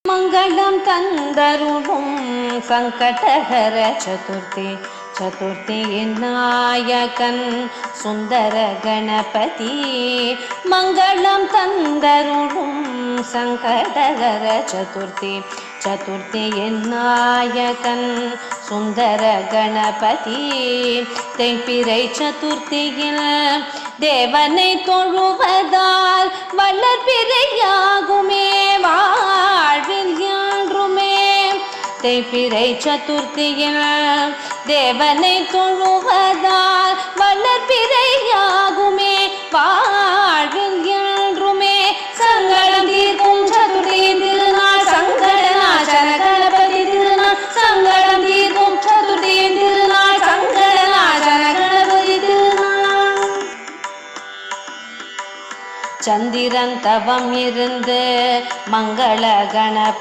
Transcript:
மங்களம் தந்தருளும் சங்கடஹர சதுர்த்தி சதுர்த்தியின் நாயகன் சுந்தர கணபதி. மங்களம் தந்தருளும் சங்கடஹர சதுர்த்தி சதுர்த்தியின் நாயகன் சுந்தர கணபதி. தேய்பிறை சதுர்த்தியில் தேவனை தொழுவதால் வளர்பிறையாகுமே வாழ்வில் என்றுமே. தேய்பிறை சதுர்த்தியில் தேவனை தொழுவதால் வளர்பிறையாகுமே வாழ்வில் என்றுமே. சங்கடம் தீர்க்கும் சதுர்த்தியின் திருநாள் சங்கடநாசன கணபதி திருநாள். சங்கடம் தீர்க்கும் சதுர்த்தியின் திருநாள் சங்கடநாசன கணபதி திருநாள். சந்திரன் தவம் இருந்து மங்கள கணபதி